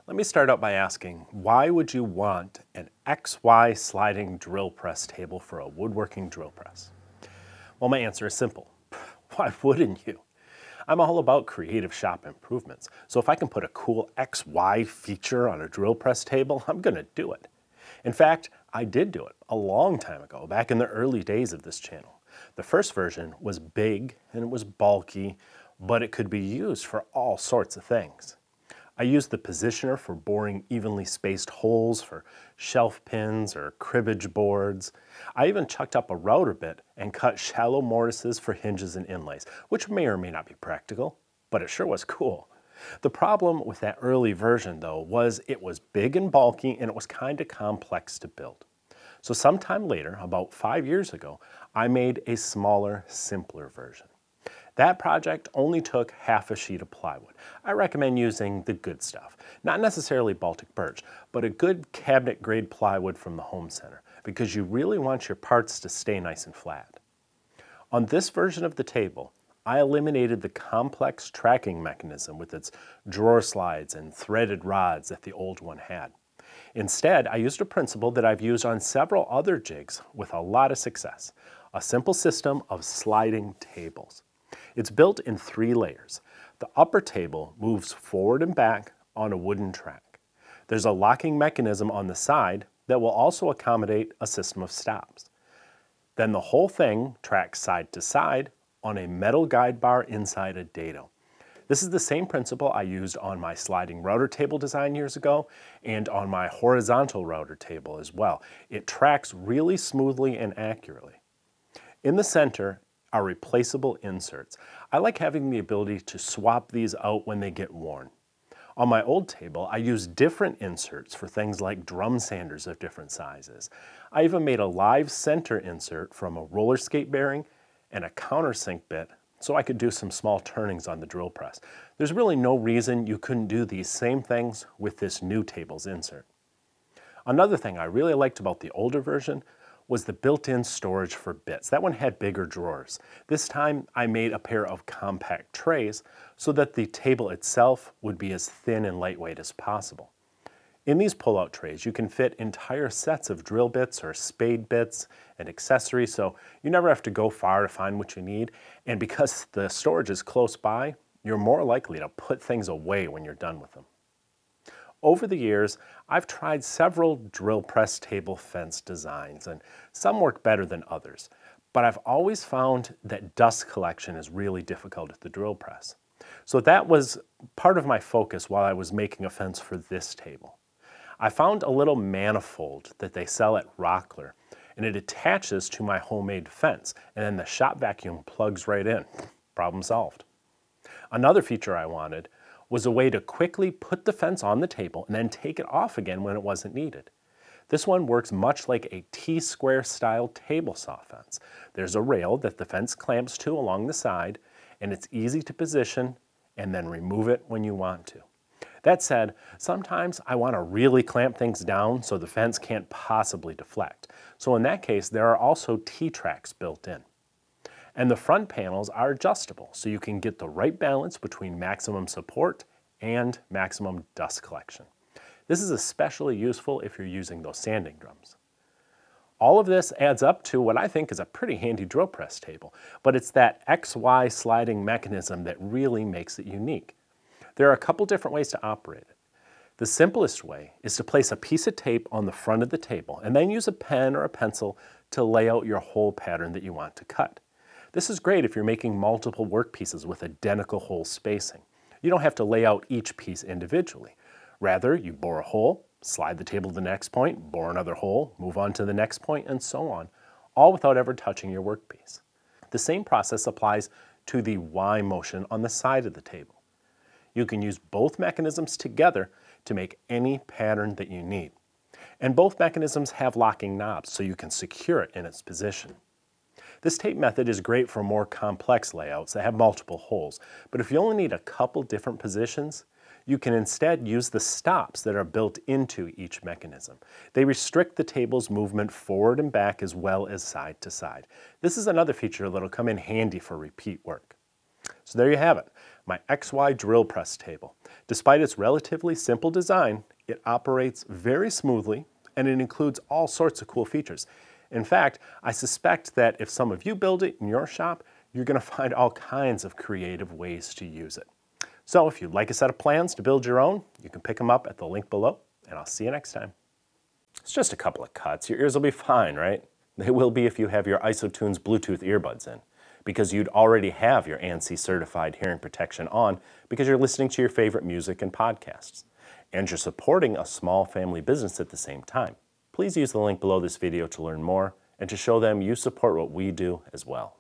Let me start out by asking, why would you want an XY sliding drill press table for a woodworking drill press? Well, my answer is simple. Why wouldn't you? I'm all about creative shop improvements, so if I can put a cool XY feature on a drill press table, I'm gonna do it. In fact, I did do it a long time ago, back in the early days of this channel. The first version was big and it was bulky, but it could be used for all sorts of things. I used the positioner for boring evenly spaced holes for shelf pins or cribbage boards. I even chucked up a router bit and cut shallow mortises for hinges and inlays, which may or may not be practical, but it sure was cool. The problem with that early version, though, was it was big and bulky and it was kind of complex to build. So sometime later, about 5 years ago, I made a smaller, simpler version. That project only took half a sheet of plywood. I recommend using the good stuff. Not necessarily Baltic birch, but a good cabinet grade plywood from the home center, because you really want your parts to stay nice and flat. On this version of the table, I eliminated the complex tracking mechanism with its drawer slides and threaded rods that the old one had. Instead, I used a principle that I've used on several other jigs with a lot of success: a simple system of sliding tables. It's built in 3 layers. The upper table moves forward and back on a wooden track. There's a locking mechanism on the side that will also accommodate a system of stops. Then the whole thing tracks side to side on a metal guide bar inside a dado. This is the same principle I used on my sliding router table design years ago and on my horizontal router table as well. It tracks really smoothly and accurately. In the center are replaceable inserts. I like having the ability to swap these out when they get worn. On my old table, I used different inserts for things like drum sanders of different sizes. I even made a live center insert from a roller skate bearing and a countersink bit so I could do some small turnings on the drill press. There's really no reason you couldn't do these same things with this new table's insert. Another thing I really liked about the older version was the built-in storage for bits. That one had bigger drawers. This time I made a pair of compact trays so that the table itself would be as thin and lightweight as possible. In these pull-out trays, you can fit entire sets of drill bits or spade bits and accessories, so you never have to go far to find what you need. And because the storage is close by, you're more likely to put things away when you're done with them. Over the years, I've tried several drill press table fence designs, and some work better than others. But I've always found that dust collection is really difficult at the drill press. So that was part of my focus while I was making a fence for this table. I found a little manifold that they sell at Rockler, and it attaches to my homemade fence, and then the shop vacuum plugs right in. Problem solved. Another feature I wanted was a way to quickly put the fence on the table and then take it off again when it wasn't needed. This one works much like a T-square style table saw fence. There's a rail that the fence clamps to along the side, and it's easy to position and then remove it when you want to. That said, sometimes I want to really clamp things down so the fence can't possibly deflect. So in that case, there are also T-tracks built in. And the front panels are adjustable, so you can get the right balance between maximum support and maximum dust collection. This is especially useful if you're using those sanding drums. All of this adds up to what I think is a pretty handy drill press table, but it's that XY sliding mechanism that really makes it unique. There are a couple different ways to operate it. The simplest way is to place a piece of tape on the front of the table and then use a pen or a pencil to lay out your hole pattern that you want to cut. This is great if you're making multiple work pieces with identical hole spacing. You don't have to lay out each piece individually. Rather, you bore a hole, slide the table to the next point, bore another hole, move on to the next point, and so on, all without ever touching your workpiece. The same process applies to the Y motion on the side of the table. You can use both mechanisms together to make any pattern that you need. And both mechanisms have locking knobs, so you can secure it in its position. This tape method is great for more complex layouts that have multiple holes, but if you only need a couple different positions, you can instead use the stops that are built into each mechanism. They restrict the table's movement forward and back as well as side to side. This is another feature that'll come in handy for repeat work. So there you have it, my XY drill press table. Despite its relatively simple design, it operates very smoothly and it includes all sorts of cool features. In fact, I suspect that if some of you build it in your shop, you're going to find all kinds of creative ways to use it. So if you'd like a set of plans to build your own, you can pick them up at the link below, and I'll see you next time. It's just a couple of cuts. Your ears will be fine, right? They will be if you have your ISOtunes Bluetooth earbuds in, because you'd already have your ANSI certified hearing protection on because you're listening to your favorite music and podcasts. And you're supporting a small family business at the same time. Please use the link below this video to learn more and to show them you support what we do as well.